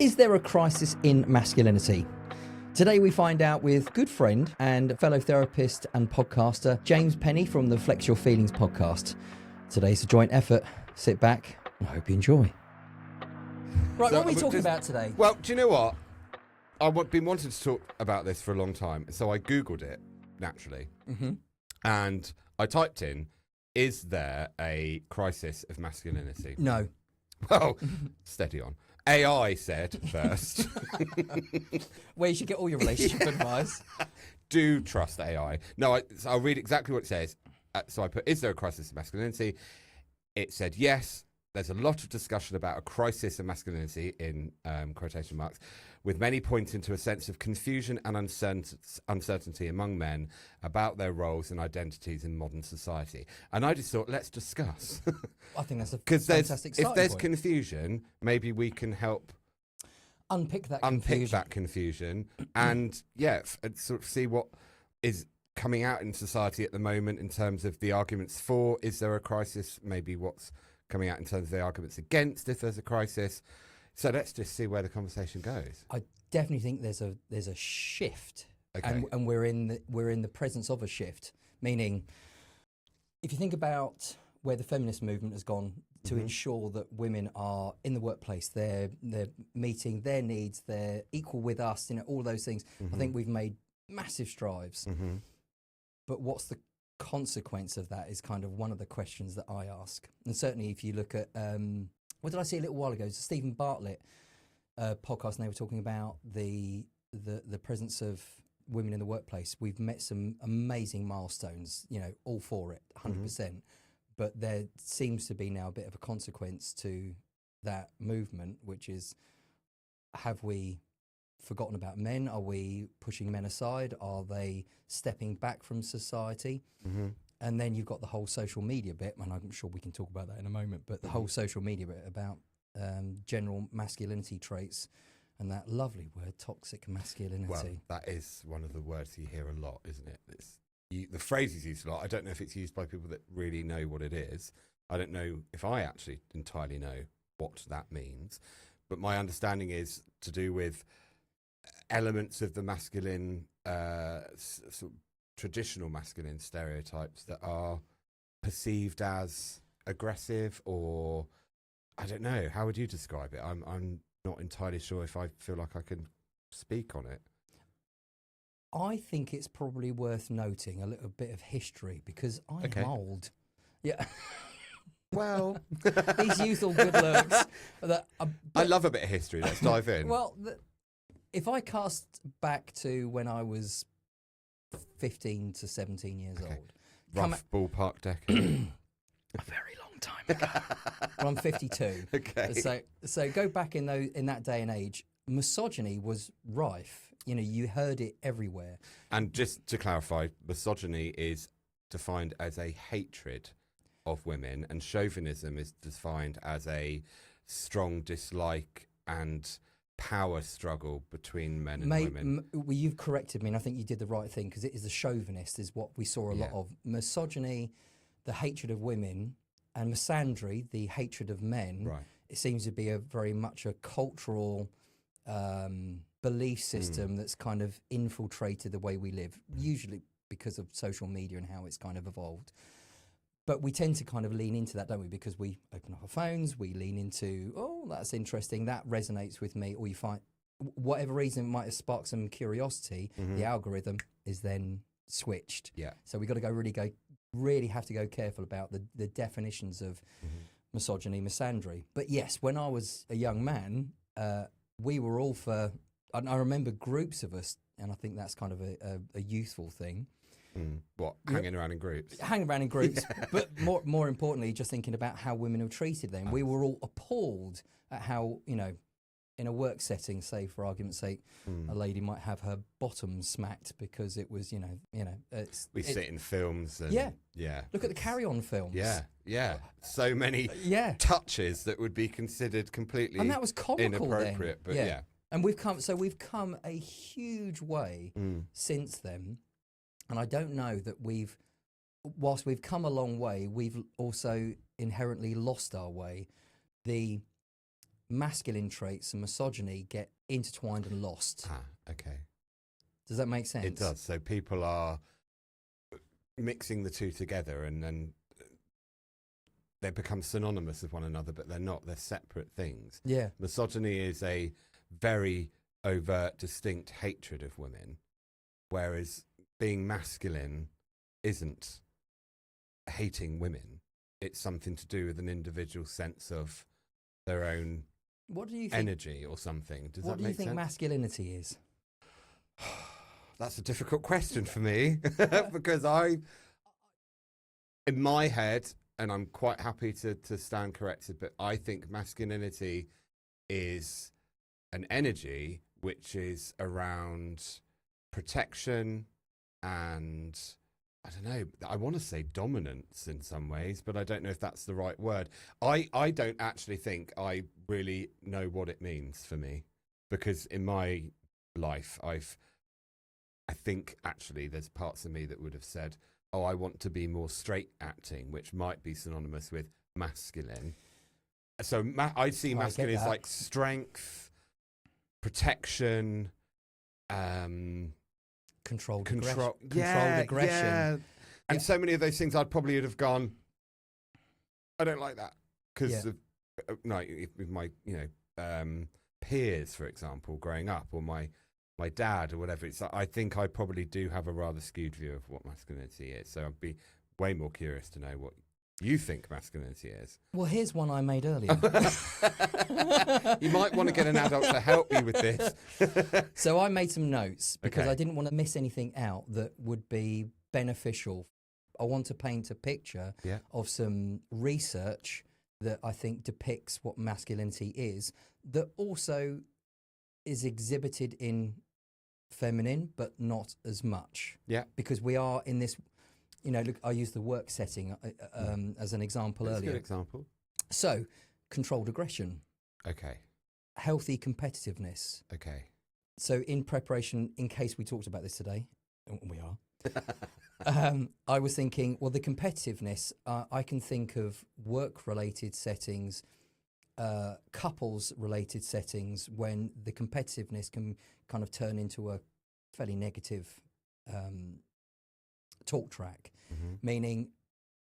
Is there a crisis in masculinity? Today we find out with good friend and fellow therapist and podcaster James Penny from the Flex Your Feelings podcast. Today's a joint effort. Sit back and I hope you enjoy. Right, what are we talking about today? Well, do you know what? I've been wanting to talk about this for a long time, so I Googled it, naturally. Mm-hmm. And I typed in, is there a crisis of masculinity? No. Well, steady on. AI said first. Where you should get all your relationship advice. Do trust AI. No, I'll read exactly what it says. So I put, is there a crisis of masculinity? It said yes. There's a lot of discussion about a crisis of masculinity in quotation marks, with many pointing to a sense of confusion and uncertainty among men about their roles and identities in modern society. And I just thought, let's discuss. I think that's a fantastic starting if there's point. Confusion, maybe we can help Unpick that confusion and and sort of see what is coming out in society at the moment in terms of the arguments for, is there a crisis? Maybe what's coming out in terms of the arguments against if there's a crisis. So let's just see where the conversation goes. I definitely think there's a shift, Okay. and we're in the presence of a shift. Meaning, if you think about where the feminist movement has gone to ensure that women are in the workplace, they're meeting their needs, they're equal with us, all those things. I think we've made massive strides. But what's the consequence of that is kind of one of the questions that I ask. And certainly if you look at what did I see a little while ago? It's a Stephen Bartlett podcast, and they were talking about the presence of women in the workplace. We've met some amazing milestones, all for it, 100%. But there seems to be now a bit of a consequence to that movement, which is, have we forgotten about men? Are we pushing men aside? Are they stepping back from society? And then you've got the whole social media bit, and I'm sure we can talk about that in a moment, but the whole social media bit about general masculinity traits and that lovely word, toxic masculinity. Well, that is one of the words you hear a lot, isn't it? The phrase is used a lot. I don't know if it's used by people that really know what it is. I don't know if I actually entirely know what that means, but my understanding is to do with elements of the masculine, sort of traditional masculine stereotypes that are perceived as aggressive, or I don't know. How would you describe it? I'm not entirely sure if I feel like I can speak on it. I think it's probably worth noting a little bit of history because I'm old. Yeah. Well, these youthful good looks. I love a bit of history. Let's dive in. Well, if I cast back to when I was 15 to 17 years old. Rough ballpark decade. A very long time ago. Well, I'm 52. Okay. So go back in that day and age, misogyny was rife. You heard it everywhere. And just to clarify, misogyny is defined as a hatred of women, and chauvinism is defined as a strong dislike and power struggle between men and women. Well, you've corrected me, and I think you did the right thing, because it is the chauvinist is what we saw a lot of. Misogyny, the hatred of women, and misandry, the hatred of men. Right. It seems to be very much a cultural belief system that's kind of infiltrated the way we live, usually because of social media and how it's kind of evolved. But we tend to kind of lean into that, don't we? Because we open up our phones, we lean into, oh, that's interesting, that resonates with me, or you find, whatever reason it might have sparked some curiosity, the algorithm is then switched. Yeah. So we've got to really have to go careful about the definitions of misogyny, misandry. But yes, when I was a young man, we were all for, and I remember groups of us, and I think that's kind of a youthful thing. What, hanging around in groups? Hanging around in groups, but more importantly, just thinking about how women have treated them. We were all appalled at how, in a work setting, say for argument's sake, a lady might have her bottom smacked because it was, we sit in films and look at the Carry On films. Yeah. So many touches that would be considered completely and that was comical inappropriate, then. But yeah. And we've come a huge way since then. And I don't know that whilst we've come a long way, we've also inherently lost our way. The masculine traits and misogyny get intertwined and lost. Okay. Does that make sense? It does. So people are mixing the two together, and then they become synonymous with one another, but they're not. They're separate things. Yeah. Misogyny is a very overt, distinct hatred of women, whereas being masculine isn't hating women. It's something to do with an individual sense of their own energy or something. Does that make sense? What do you think masculinity is? That's a difficult question for me because in my head, and I'm quite happy to stand corrected, but I think masculinity is an energy which is around protection and, I don't know, I want to say dominance in some ways, but I don't know if that's the right word. I don't actually think I really know what it means for me, because in my life, I think actually there's parts of me that would have said, oh, I want to be more straight acting, which might be synonymous with masculine. So I see masculine as like strength, protection, controlled aggression. Yeah. And so many of those things I'd probably would have gone, I don't like that. Because of with my peers, for example, growing up, or my dad or whatever. It's like, I think I probably do have a rather skewed view of what masculinity is. So I'd be way more curious to know what you think masculinity is. Well, here's one I made earlier. You might want to get an adult to help you with this. So I made some notes because I didn't want to miss anything out that would be beneficial. I want to paint a picture of some research that I think depicts what masculinity is, that also is exhibited in feminine, but not as much. Yeah. Because we are in this, look, I used the work setting as an example earlier. That's a good example. So, controlled aggression. Okay. Healthy competitiveness. Okay. So, in preparation, in case we talked about this today, and we are, I was thinking, well, the competitiveness, I can think of work-related settings, couples-related settings, when the competitiveness can kind of turn into a fairly negative talk track. Meaning,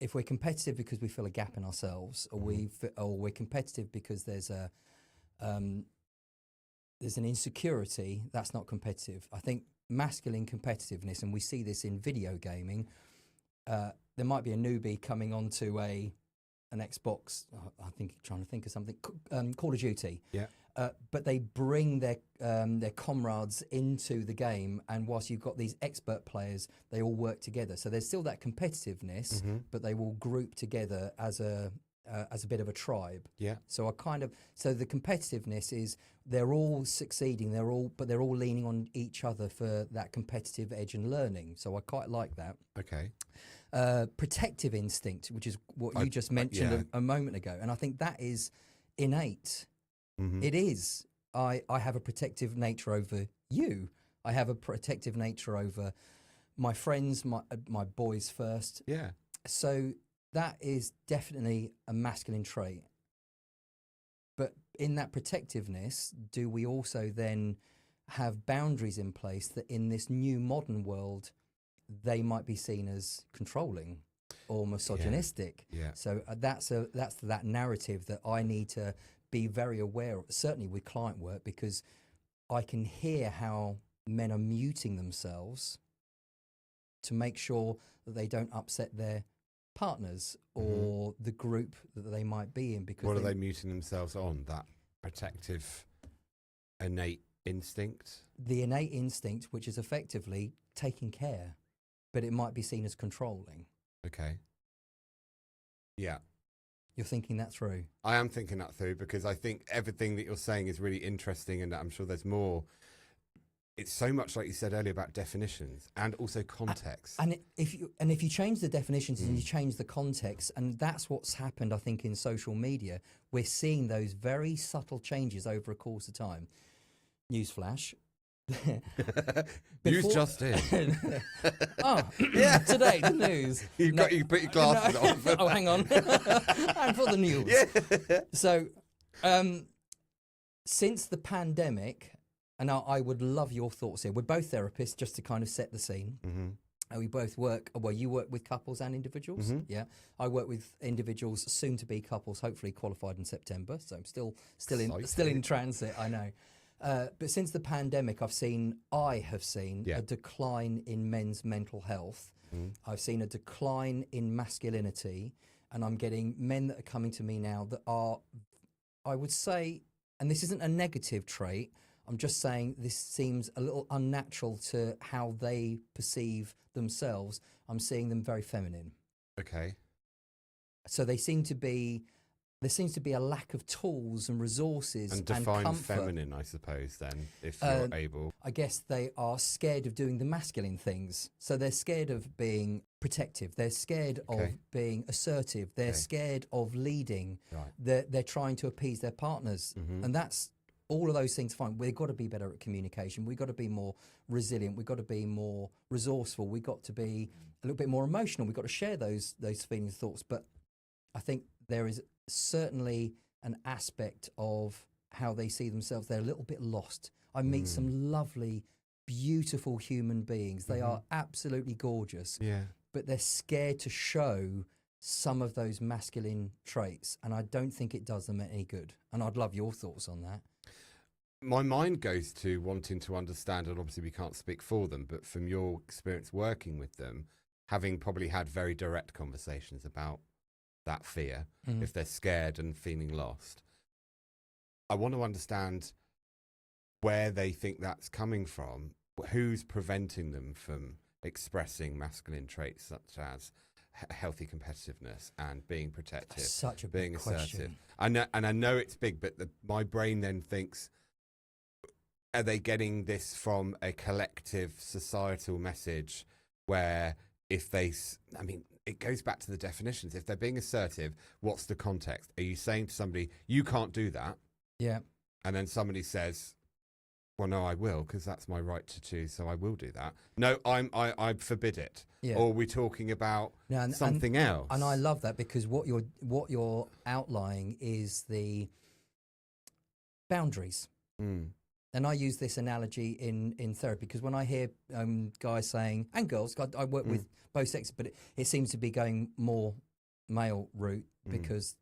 if we're competitive because we feel a gap in ourselves, or we're competitive because there's an insecurity, that's not competitive. I think masculine competitiveness, and we see this in video gaming. There might be a newbie coming onto an Xbox. I think trying to think of something. Call of Duty. Yeah. But they bring their comrades into the game, and whilst you've got these expert players, they all work together. So there's still that competitiveness, but they will group together as a bit of a tribe. Yeah. So so the competitiveness is they're all succeeding. But they're all leaning on each other for that competitive edge and learning. So I quite like that. Okay. Protective instinct, which is what you just mentioned a moment ago, and I think that is innate. It is. I have a protective nature over you. I have a protective nature over my friends, my boys first. Yeah. So that is definitely a masculine trait. But in that protectiveness, do we also then have boundaries in place that in this new modern world, they might be seen as controlling or misogynistic? Yeah. So that's that narrative that I need to be very aware of, certainly with client work, because I can hear how men are muting themselves to make sure that they don't upset their partners or the group that they might be in. Because what are they muting themselves on? That protective innate instinct? The innate instinct, which is effectively taking care, but it might be seen as controlling. Okay. Yeah. You're thinking that through? I am thinking that through, because I think everything that you're saying is really interesting, and I'm sure there's more. It's so much, like you said earlier, about definitions and also context. And if you change the definitions and you change the context, and that's what's happened, I think, in social media, we're seeing those very subtle changes over a course of time. Newsflash. News just in. Today, the news. You put your glasses on. Oh, hang on. And for the news. Yeah. So, since the pandemic, and I would love your thoughts here. We're both therapists, just to kind of set the scene. We both work, well, you work with couples and individuals. Yeah. I work with individuals, soon to be couples, hopefully qualified in September. So I'm still in transit, I know. But since the pandemic, I have seen a decline in men's mental health. I've seen a decline in masculinity, and I'm getting men that are coming to me now that are, I would say, and this isn't a negative trait, I'm just saying this seems a little unnatural to how they perceive themselves. I'm seeing them very feminine. Okay. So there seems to be a lack of tools and resources and define comfort. feminine, I suppose, then, if you're able. I guess they are scared of doing the masculine things. So they're scared of being protective. They're scared of being assertive. They're scared of leading. Right. They're trying to appease their partners. And that's all of those things fine. We've got to be better at communication. We've got to be more resilient. We've got to be more resourceful. We've got to be a little bit more emotional. We've got to share those feelings, thoughts. But I think there is certainly an aspect of how they see themselves. They're a little bit lost. I meet some lovely, beautiful human beings. They are absolutely gorgeous. Yeah. But they're scared to show some of those masculine traits. And I don't think it does them any good. And I'd love your thoughts on that. My mind goes to wanting to understand, and obviously we can't speak for them, but from your experience working with them, having probably had very direct conversations about that fear, if they're scared and feeling lost, I want to understand where they think that's coming from, who's preventing them from expressing masculine traits such as healthy competitiveness and being protective, That's such a being big assertive. question. I know it's big, but my brain then thinks, are they getting this from a collective societal message where if they, I mean, it goes back to the definitions. If they're being assertive, what's the context? Are you saying to somebody, you can't do that? Yeah. And then somebody says, well, no, I will, because that's my right to choose, so I will do that. No, I forbid it. Yeah. Or we're talking about something else. And I love that, because what you're outlining is the boundaries. And I use this analogy in therapy, because when I hear guys saying, and girls, I work with both sexes, but it seems to be going more male route, because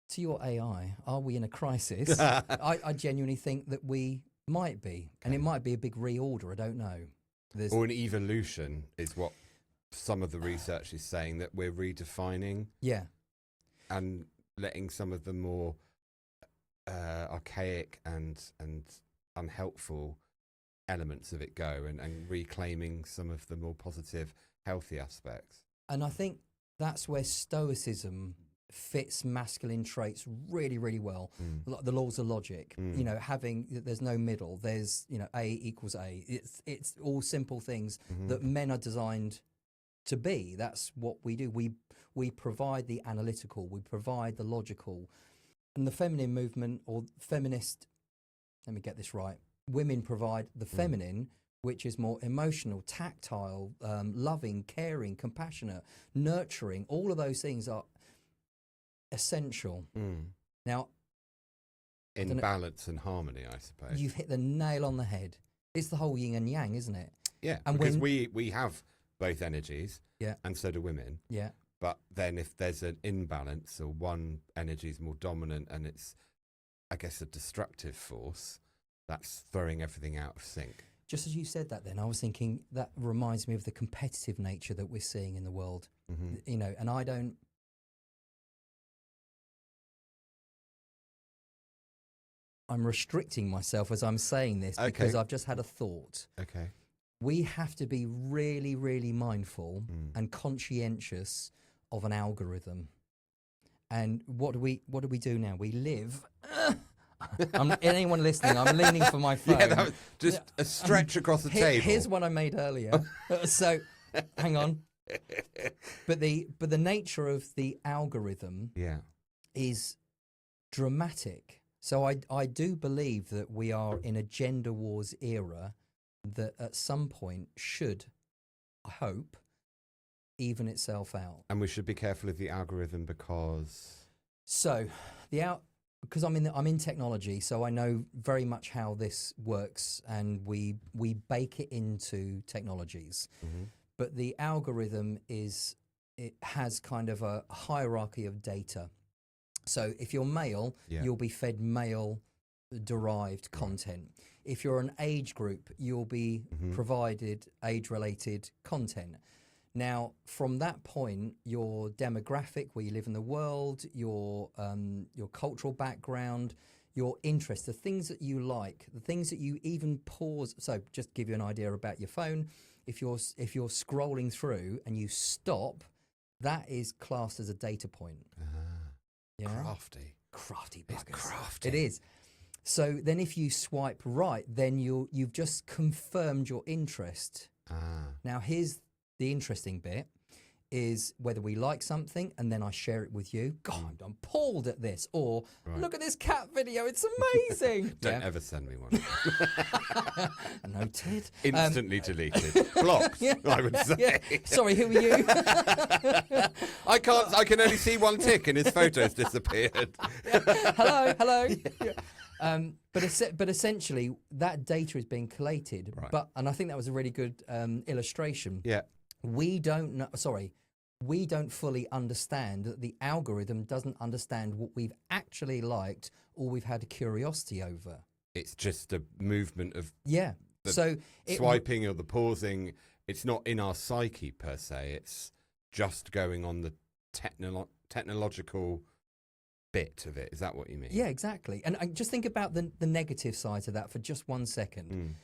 to your AI, are we in a crisis? I genuinely think that we might be, and it might be a big reorder, I don't know. Or an evolution is what some of the research is saying, that we're redefining and letting some of the more archaic and unhelpful elements of it go, and reclaiming some of the more positive, healthy aspects. And I think that's where Stoicism fits masculine traits really, really well. The laws of logic, you know, there's no middle. There's, you know, A equals A. It's all simple things that men are designed to be. That's what we do. We provide the analytical. We provide the logical. And the feminine movement, or feminist, let me get this right, women provide the feminine, which is more emotional, tactile, loving, caring, compassionate, nurturing. All of those things are essential. Now, in balance and harmony, I suppose. You've hit the nail on the head. It's the whole yin and yang, isn't it? Yeah, and because we have both energies, and so do women. Yeah. But then if there's an imbalance, or one energy is more dominant and it's, I guess, a destructive force, that's throwing everything out of sync. Just as you said that then, I was thinking that reminds me of the competitive nature that we're seeing in the world. You know, and I'm restricting myself as I'm saying this, because I've just had a thought. Okay. We have to be really, really mindful and conscientious of an algorithm. And what do we do now? We live. Anyone listening, I'm leaning for my phone. Yeah, that was just a stretch across the table. Here's one I made earlier. So, hang on. But the nature of the algorithm is dramatic. So I do believe that we are in a gender wars era that at some point should, I hope, even itself out. And we should be careful of the algorithm, because... So, because I'm in technology, so I know very much how this works, and we bake it into technologies. Mm-hmm. But the algorithm it has kind of a hierarchy of data. So if you're male, you'll be fed male derived content. If you're an age group, you'll be provided age related content. Now, from that point, your demographic, where you live in the world, your cultural background, your interests, the things that you like, the things that you even pause. So, just to give you an idea about your phone, if you're scrolling through and you stop, that is classed as a data point. Yeah? Crafty buggers. It's crafty. It is. So then, if you swipe right, then you've just confirmed your interest. Now, here's the interesting bit, is whether we like something and then I share it with you. God, I'm appalled at this. Or, look at this cat video, it's amazing. Don't ever send me one. Noted. Instantly deleted. Blocked, I would say. Yeah. Sorry, who are you? I can only see one tick and his photo's disappeared. Hello. Yeah. But essentially, that data is being collated. Right. And I think that was a really good illustration. Yeah. We don't fully understand that the algorithm doesn't understand what we've actually liked or we've had a curiosity over. It's just a movement of so swiping or the pausing. It's not in our psyche per se. It's just going on the technological bit of it. Is that what you mean? Yeah, exactly. And just think about the negative sides of that for just 1 second.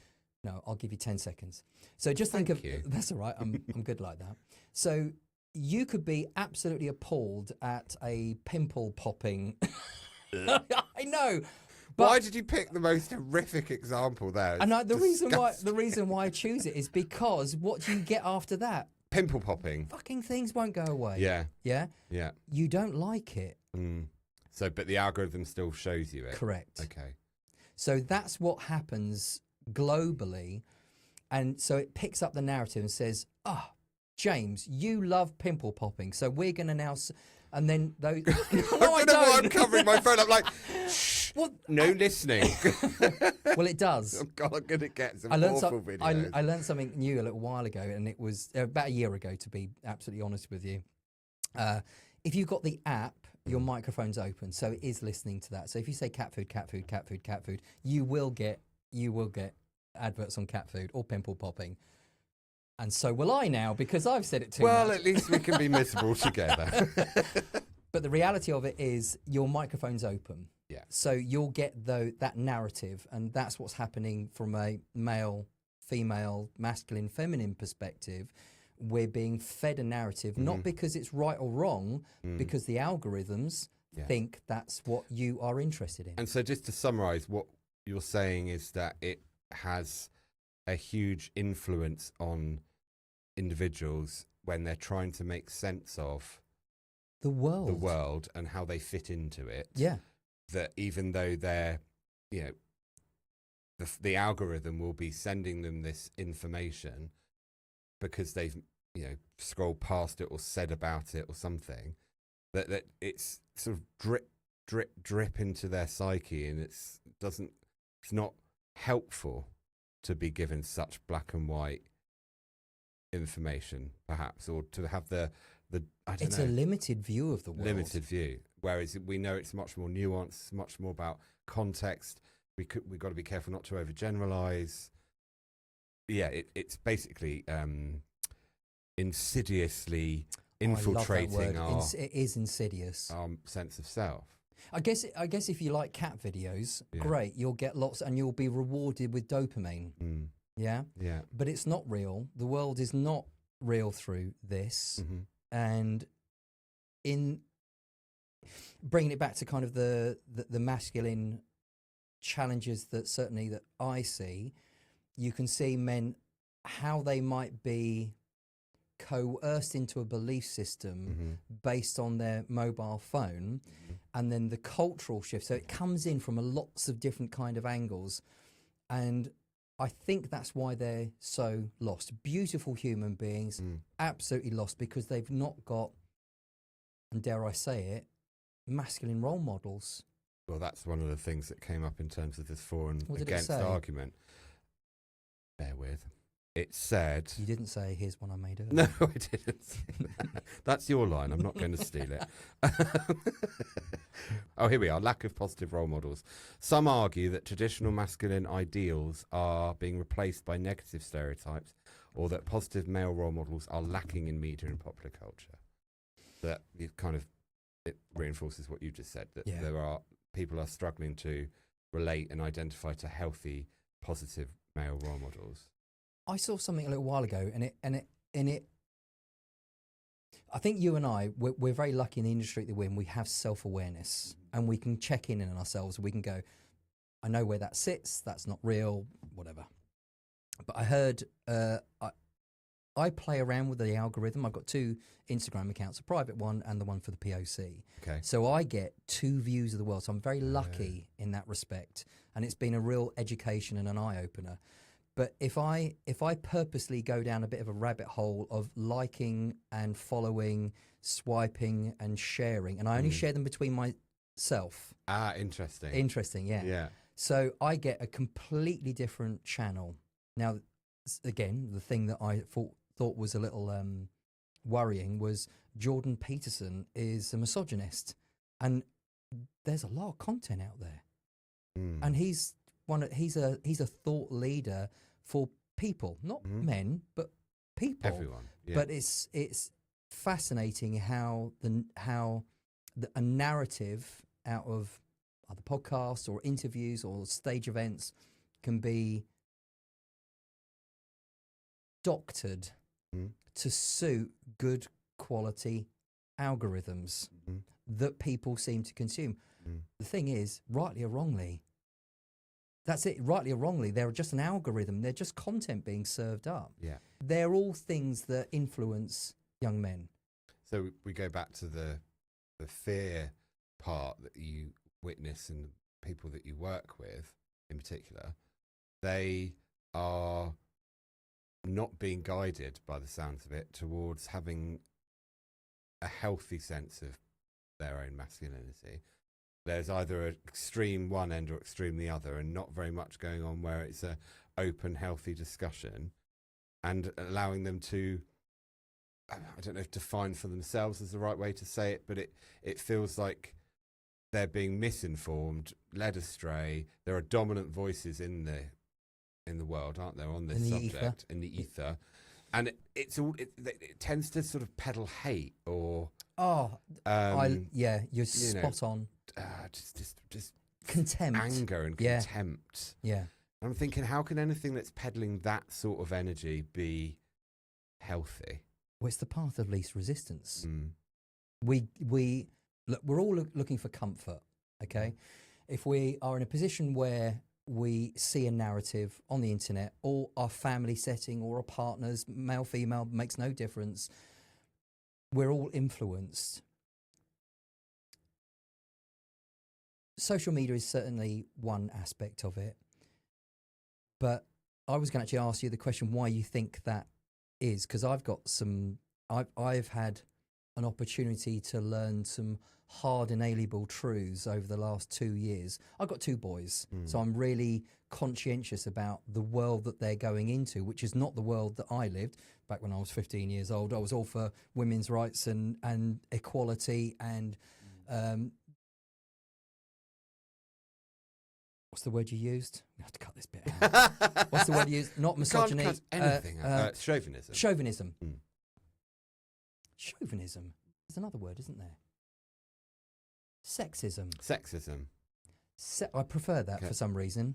No, I'll give you 10 seconds. So just think of that's all right. I'm good like that. So you could be absolutely appalled at a pimple popping. I know. But why did you pick the most horrific example there? And the reason why I choose it is because what do you get after that? Pimple popping. Fucking things won't go away. Yeah. Yeah. Yeah. You don't like it. So, but the algorithm still shows you it. Correct. Okay. So that's what happens globally, and so it picks up the narrative and says, James, you love pimple popping, so we're going to now and then those no, I don't. I'm covering my phone. I'm like, shh, what? No listening. Well, it does. Oh God, I'm going to get some awful videos. I learned something new a little while ago, and it was about a year ago, to be absolutely honest with you. If you've got the app, your microphone's open, so it is listening to that. So if you say cat food, cat food, cat food, cat food, you will get adverts on cat food or pimple popping. And so will I now, because I've said it too much. Well, at least we can be miserable together. But the reality of it is your microphone's open. Yeah. So you'll get that narrative, and that's what's happening from a male, female, masculine, feminine perspective. We're being fed a narrative, not because it's right or wrong, because the algorithms think that's what you are interested in. And so just to summarize, what you're saying is that it has a huge influence on individuals when they're trying to make sense of the world and how they fit into it. Yeah. That even though they're, the algorithm will be sending them this information because they've, scrolled past it or said about it or something, that it's sort of drip into their psyche, and it's not helpful to be given such black and white information, perhaps, or to have the it's a limited view of the world. Limited view. Whereas we know it's much more nuanced, much more about context. We've got to be careful not to overgeneralize. Yeah, it's basically insidiously infiltrating it is insidious. Our sense of self. I guess if you like cat videos, great, you'll get lots and you'll be rewarded with dopamine. Yeah? Yeah. But it's not real. The world is not real through this. And in bringing it back to kind of the masculine challenges that certainly that I see, you can see men, how they might be coerced into a belief system based on their mobile phone, and then the cultural shift. So it comes in from lots of different kind of angles, and I think that's why they're so lost. Beautiful human beings, absolutely lost because they've not got, and dare I say it, masculine role models. Well, that's one of the things that came up in terms of this for and What did it against say? argument. Bear with. It said... You didn't say, here's one I made earlier. No, I didn't say that. That's your line. I'm not going to steal it. Oh, here we are. Lack of positive role models. Some argue that traditional masculine ideals are being replaced by negative stereotypes, or that positive male role models are lacking in media and popular culture. That it reinforces what you just said, that people are struggling to relate and identify to healthy, positive male role models. I saw something a little while ago, and it. I think you and I, we're very lucky in the industry that we're in. We have self-awareness, and we can check in on ourselves. We can go, I know where that sits. That's not real, whatever. But I heard, I play around with the algorithm. I've got 2 Instagram accounts, a private one and the one for the POC. Okay. So I get 2 views of the world. So I'm very lucky in that respect, and it's been a real education and an eye-opener. But if I purposely go down a bit of a rabbit hole of liking and following, swiping and sharing, and I only share them between myself. Ah, interesting. Interesting, yeah. Yeah. So I get a completely different channel. Now, again, the thing that I thought was a little worrying was Jordan Peterson is a misogynist, and there's a lot of content out there, and he's a thought leader for people, not men, but people. Everyone. Yeah. But it's fascinating how a narrative out of other podcasts or interviews or stage events can be doctored to suit good quality algorithms that people seem to consume. The thing is, rightly or wrongly, that's it. Rightly or wrongly, they're just an algorithm. They're just content being served up. Yeah. They're all things that influence young men. So we go back to the fear part that you witness and people that you work with in particular. They are not being guided, by the sounds of it, towards having a healthy sense of their own masculinity. There's either an extreme one end or extreme the other, and not very much going on where it's a open, healthy discussion, and allowing them to, I don't know if define for themselves is the right way to say it, but it feels like they're being misinformed, led astray. There are dominant voices in the world, aren't there, on this subject, in the ether. And it tends to sort of peddle hate or... you're spot on. Just contempt, anger and contempt. Yeah. I'm thinking, how can anything that's peddling that sort of energy be healthy? Well, it's the path of least resistance. We look, we're all looking for comfort. Okay, if we are in a position where we see a narrative on the internet, or our family setting, or our partners, male, female, makes no difference. We're all influenced. Social media is certainly one aspect of it, but I was going to actually ask you the question why you think that is, because I've had an opportunity to learn some hard inalienable truths over the last 2 years. I've got 2 boys, so I'm really conscientious about the world that they're going into, which is not the world that I lived back when I was 15 years old. I was all for women's rights and equality and what's the word you used? We have to cut this bit out. What's the word you used? Not misogyny. Can't cut anything out. Chauvinism. Chauvinism. Chauvinism. There's another word, isn't there? Sexism. Sexism. I prefer that for some reason.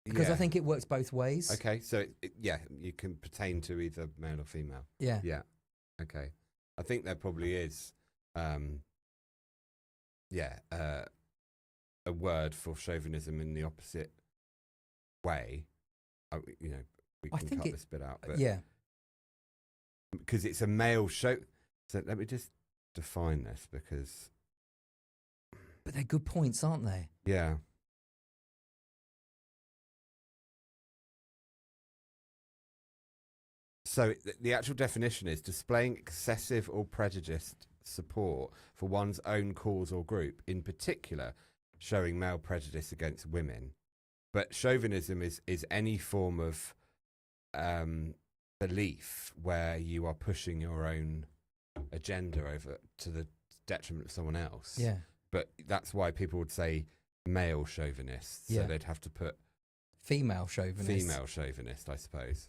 Because I think it works both ways. Okay, so you can pertain to either male or female. Yeah. Yeah. Okay. I think there probably is a word for chauvinism in the opposite way. We can cut this bit out. But because it's a male show. So let me just define this, because... But they're good points, aren't they? Yeah. So the actual definition is displaying excessive or prejudiced support for one's own cause or group, in particular showing male prejudice against women. But chauvinism is any form of belief where you are pushing your own agenda over to the detriment of someone else. Yeah. But that's why people would say male chauvinist. So they'd have to put female chauvinist. Female chauvinist, I suppose.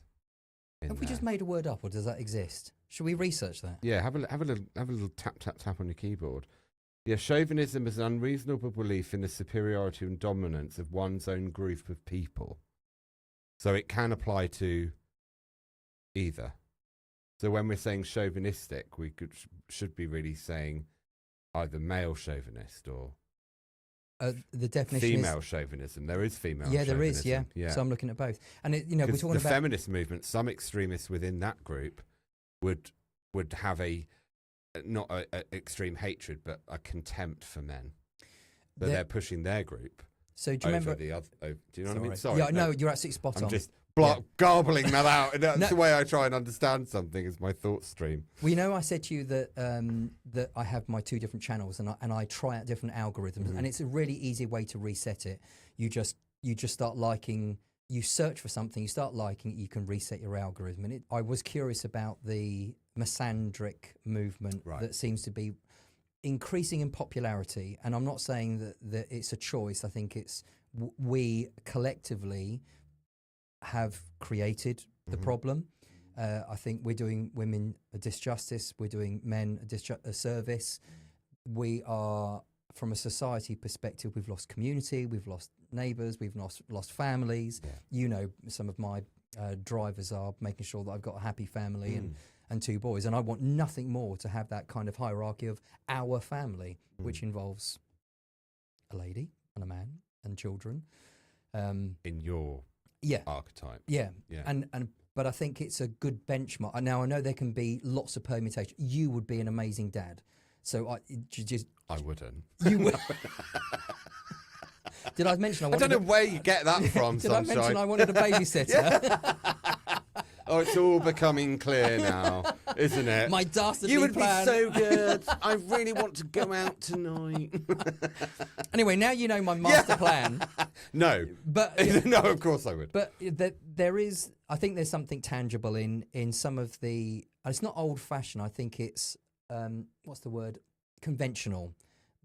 Have we just made a word up, or does that exist? Should we research that? Yeah, have a little tap on your keyboard. Yeah, chauvinism is an unreasonable belief in the superiority and dominance of one's own group of people. So it can apply to either. So when we're saying chauvinistic, we should be really saying either male chauvinist or the definition female chauvinism. There is female. Yeah, chauvinism. there is. Yeah. So I'm looking at both, and we're talking about the feminist movement. Some extremists within that group would have not a extreme hatred, but a contempt for men. So they're pushing their group. So do you remember the other? Do you know what I mean? Sorry. Yeah, no, you're absolutely spot on. I'm just garbling that out. That's the way I try and understand something, is my thought stream. Well, I said to you that that I have my 2 different channels, and I try out different algorithms, and it's a really easy way to reset it. You just start liking. You search for something, you start liking it, you can reset your algorithm. And I was curious about the misandric movement that seems to be increasing in popularity. And I'm not saying that it's a choice. I think it's we collectively have created the problem. I think we're doing women a disjustice. We're doing men a service. We are, from a society perspective, we've lost community, we've lost neighbours, we've lost families. Yeah. Some of my drivers are making sure that I've got a happy family and 2 boys, and I want nothing more to have that kind of hierarchy of our family, which involves a lady and a man and children. In your archetype. Yeah. But I think it's a good benchmark. Now, I know there can be lots of permutations. You would be an amazing dad. So I wouldn't. You would. Did I mention I don't know where you get that from, Did Sunshine? I mention I wanted a babysitter? Oh, it's all becoming clear now, isn't it? My dastardly You would plan. be so good. I really want to go out tonight. Anyway, now you know my master plan. No. But no, of course I would. But I think there's something tangible in some of the, it's not old-fashioned, I think it's, what's the word? Conventional,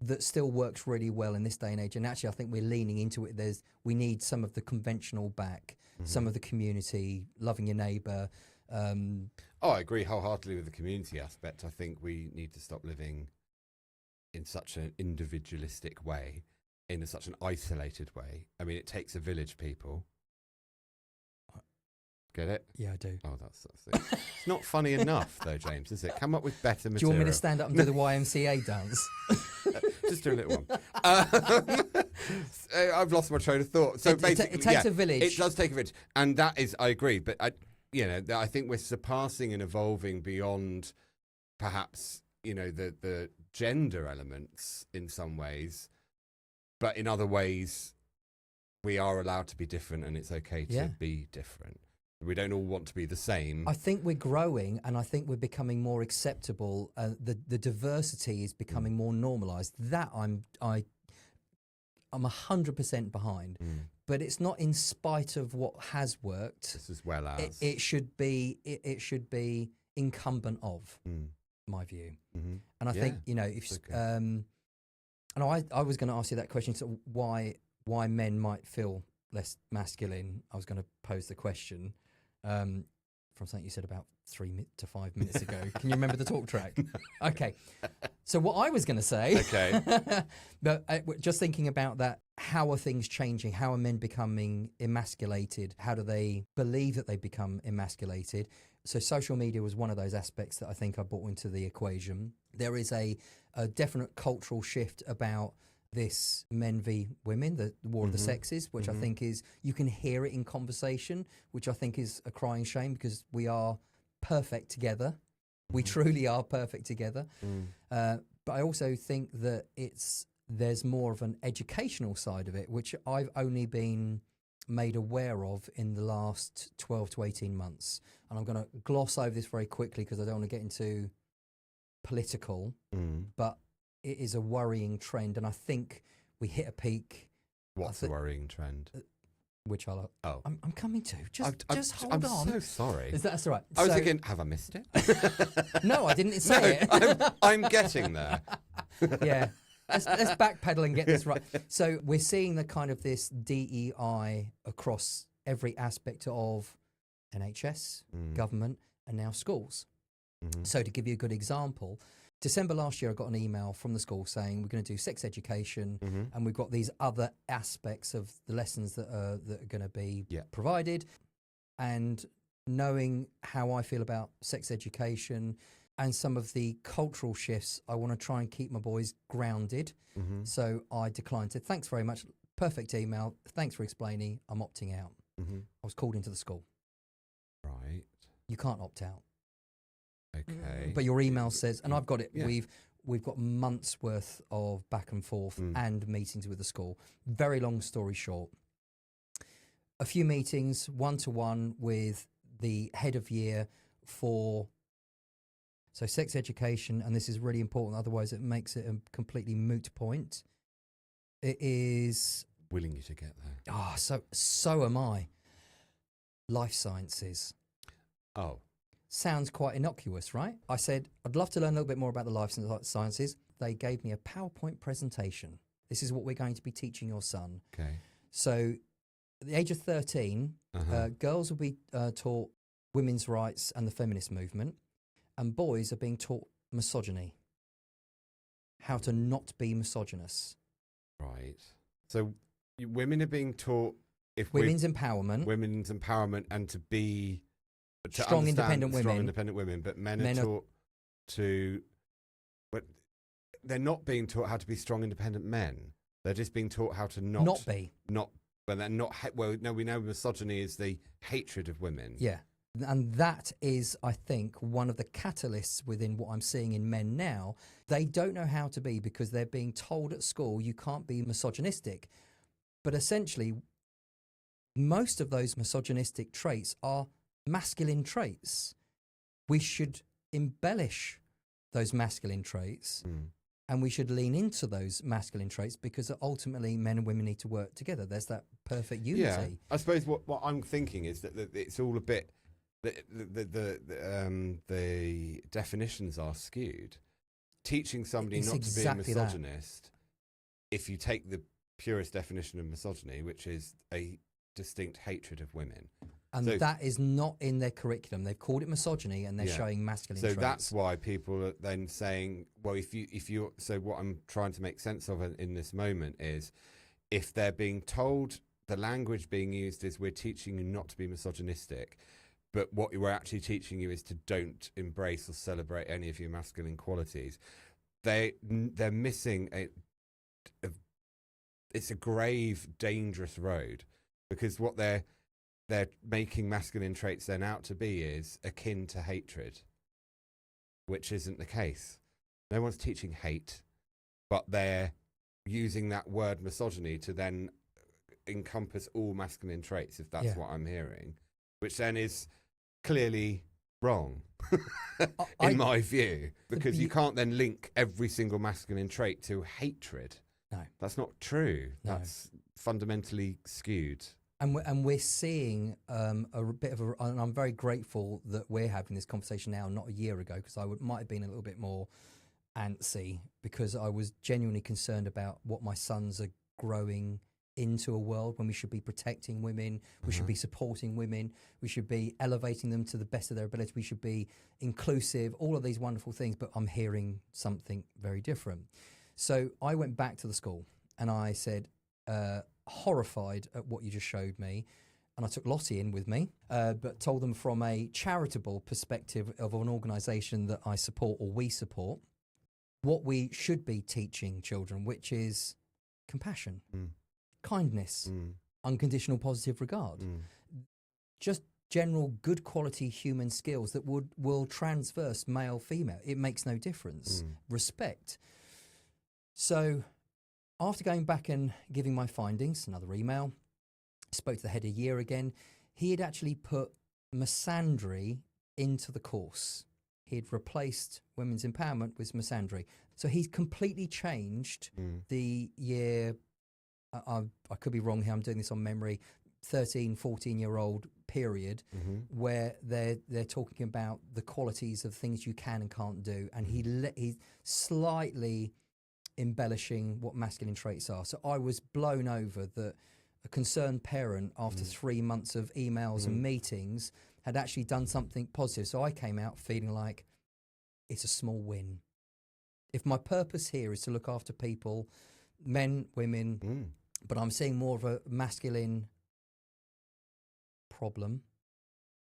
that still works really well in this day and age. And actually, I think we're leaning into it. We need some of the conventional back, some of the community, loving your neighbour. I agree wholeheartedly with the community aspect. I think we need to stop living in such an individualistic way, in such an isolated way. I mean, it takes a village, people. Get it? Yeah, I do. Oh, that's it. It's not funny enough, though, James, is it? Come up with better material. Do you want me to stand up and do the YMCA dance? Just do a little one. I've lost my train of thought. So basically, it takes a village. It does take a village, and that is, I agree. But I think we're surpassing and evolving beyond, perhaps, the gender elements in some ways, but in other ways, we are allowed to be different, and it's okay to be different. We don't all want to be the same. I think we're growing, and I think we're becoming more acceptable. The diversity is becoming more normalised. That I'm 100% behind. But it's not in spite of what has worked. Just as well as it should be. It should be incumbent of my view. And I think if and I was going to ask you that question. So why men might feel less masculine? I was going to pose the question. From something you said about 3 to 5 minutes ago. Can you remember the talk track? No. Okay. So what I was going to say, but just thinking about that, how are things changing? How are men becoming emasculated? How do they believe that they become emasculated? So social media was one of those aspects that I think I brought into the equation. There is a definite cultural shift about this men v women, the war of the sexes, which I think is, you can hear it in conversation, which I think is a crying shame, because we are perfect together. We truly are perfect together. But I also think that there's more of an educational side of it, which I've only been made aware of in the last 12 to 18 months. And I'm going to gloss over this very quickly because I don't want to get into political, but it is a worrying trend, and I think we hit a peak. What's the worrying trend? Which Oh, I'm coming to. Just hold I'm on. so sorry. That's all right. I was thinking, have I missed it? No, I didn't say it. I'm getting there. Yeah. Let's backpedal and get this right. So we're seeing the kind of this DEI across every aspect of NHS, government, and now schools. So to give you a good example, December last year, I got an email from the school saying we're going to do sex education, and we've got these other aspects of the lessons that are going to be provided. And knowing how I feel about sex education and some of the cultural shifts, I want to try and keep my boys grounded. So I declined. Said, thanks very much. Perfect email. Thanks for explaining. I'm opting out. I was called into the school. Right. You can't opt out. Okay. But your email says, and I've got it, we've got months worth of back and forth and meetings with the school. Very long story short, a few meetings, one-to-one with the head of year for sex education, and this is really important, otherwise it makes it a completely moot point. It is... Willing you to get there. Oh, so am I. Life sciences. Oh. Sounds quite innocuous, right? I said, I'd love to learn a little bit more about the life sciences. They gave me a PowerPoint presentation. This is what we're going to be teaching your son. Okay. So at the age of 13, girls will be taught women's rights and the feminist movement, and boys are being taught misogyny, how to not be misogynist. Right. So women are being taught women's empowerment and to be... Strong, independent women, but men are taught to... But they're not being taught how to be strong, independent men. They're just being taught how to not be. Well, they're not... Well, no, we know misogyny is the hatred of women. Yeah. And that is, I think, one of the catalysts within what I'm seeing in men now. They don't know how to be because they're being told at school you can't be misogynistic. But essentially, most of those misogynistic traits are masculine traits. We should embellish those masculine traits and we should lean into those masculine traits because ultimately men and women need to work together. There's that perfect unity. Yeah, I suppose what I'm thinking is that it's all a bit... The definitions are skewed. Teaching somebody not to be a misogynist, if you take the purest definition of misogyny, which is a distinct hatred of women. And that is not in their curriculum. They've called it misogyny and they're showing masculine traits. So that's why people are then saying, well, if you so what I'm trying to make sense of in this moment is if they're being told the language being used is we're teaching you not to be misogynistic, but what we're actually teaching you is to don't embrace or celebrate any of your masculine qualities. They're missing it's a grave, dangerous road because what they're making masculine traits then out to be is akin to hatred, which isn't the case. No one's teaching hate, but they're using that word misogyny to then encompass all masculine traits, if that's what I'm hearing, which then is clearly wrong in my view, because you can't then link every single masculine trait to hatred. No. That's not true. No. That's fundamentally skewed. And we're seeing a bit of and I'm very grateful that we're having this conversation now, not a year ago, because I might have been a little bit more antsy because I was genuinely concerned about what my sons are growing into a world when we should be protecting women, we should be supporting women, we should be elevating them to the best of their ability, we should be inclusive, all of these wonderful things, but I'm hearing something very different. So I went back to the school and I said, horrified at what you just showed me, and I took Lottie in with me, but told them from a charitable perspective of an organisation that I support or we support, what we should be teaching children, which is compassion, kindness, unconditional positive regard, just general good quality human skills that will transverse male, female. It makes no difference. Respect. So after going back and giving my findings, another email, spoke to the head of year again, he had actually put misandry into the course. He'd replaced women's empowerment with misandry. So he's completely changed the year I could be wrong here, I'm doing this on memory, 13, 14-year-old period where they're talking about the qualities of things you can and can't do, and he's slightly embellishing what masculine traits are. So I was blown over that a concerned parent, after 3 months of emails and meetings, had actually done something positive. So I came out feeling like it's a small win. If my purpose here is to look after people, men, women, but I'm seeing more of a masculine problem,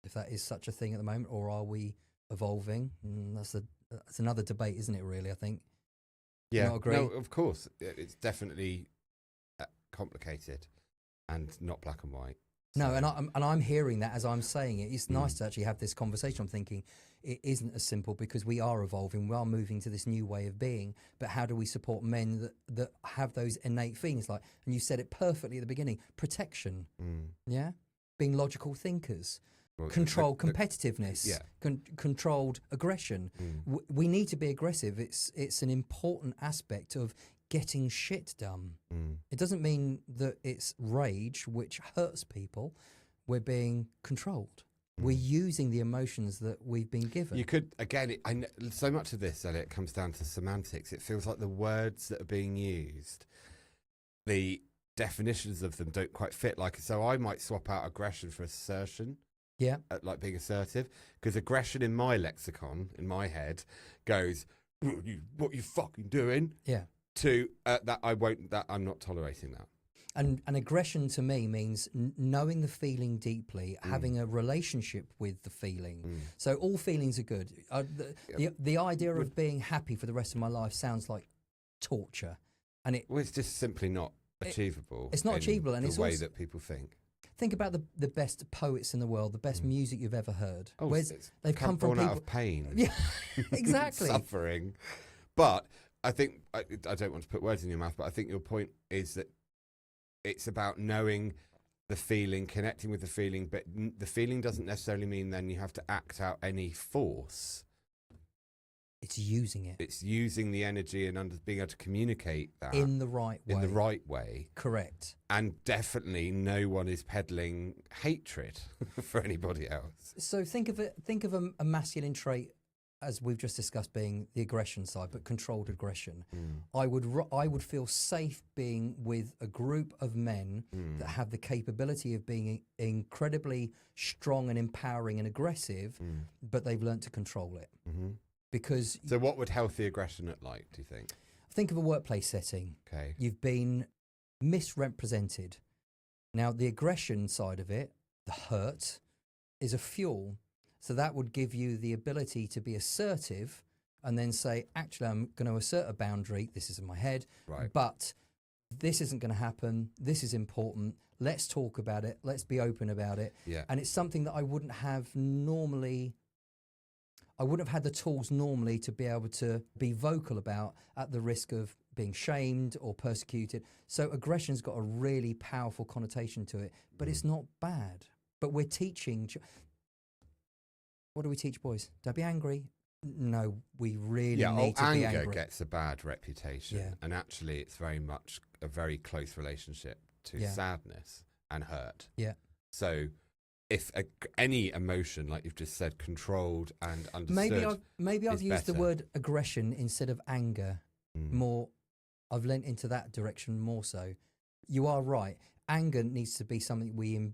if that is such a thing at the moment, or are we evolving? That's another debate, isn't it, really, I think? Yeah, not agree? no, of course. It's definitely complicated and not black and white. No, So- and I'm hearing that as I'm saying it. It's nice to actually have this conversation. I'm thinking it isn't as simple, because we are evolving, we are moving to this new way of being. But how do we support men that have those innate feelings, like, and you said it perfectly at the beginning, protection, yeah, being logical thinkers, Well, controlled competitiveness, yeah. Controlled aggression. We need to be aggressive. It's an important aspect of getting shit done. It doesn't mean that it's rage, which hurts people. We're being controlled. We're using the emotions that we've been given. You could, again, so much of this, Elliot, comes down to semantics. It feels like the words that are being used, the definitions of them don't quite fit. Like, so I might swap out aggression for assertion. Yeah. Like being assertive, because aggression in my lexicon, in my head, goes, what you fucking doing? Yeah. To that I'm not tolerating that. And aggression to me means knowing the feeling deeply, having a relationship with the feeling. So all feelings are good. The idea of being happy for the rest of my life sounds like torture, and it's just simply not achievable. It's not achievable, and the it's way also, that people think. Think about the best poets in the world, the best music you've ever heard. Oh, They've come from born people out of pain. Yeah, exactly. Suffering. But I think, I don't want to put words in your mouth, but I think your point is that it's about knowing the feeling, connecting with the feeling, but the feeling doesn't necessarily mean then you have to act out any force. It's using it. It's using the energy and being able to communicate that in the right way. In the right way. Correct. And definitely no one is peddling hatred for anybody else. So think of a masculine trait, as we've just discussed, being the aggression side, but controlled aggression. I would feel safe being with a group of men that have the capability of being incredibly strong and empowering and aggressive, but they've learned to control it. Because so what would healthy aggression look like, do you think? Think of a workplace setting. Okay. You've been misrepresented. Now, the aggression side of it, the hurt, is a fuel. So that would give you the ability to be assertive and then say, actually, I'm going to assert a boundary. This is in my head, right, but this isn't going to happen. This is important. Let's talk about it. Let's be open about it. Yeah. And it's something that I wouldn't have normally. I wouldn't have had the tools normally to be able to be vocal about, at the risk of being shamed or persecuted. So aggression's got a really powerful connotation to it, but it's not bad. But we're teaching. What do we teach boys? Don't be angry. No, we really need to be angry. Anger gets a bad reputation, Yeah. and actually it's very much a very close relationship to Yeah. sadness and hurt. Yeah. So if any emotion, like you've just said, controlled and understood, maybe I've is used the better. word aggression instead of anger more. I've lent into that direction more so. You are right. Anger needs to be something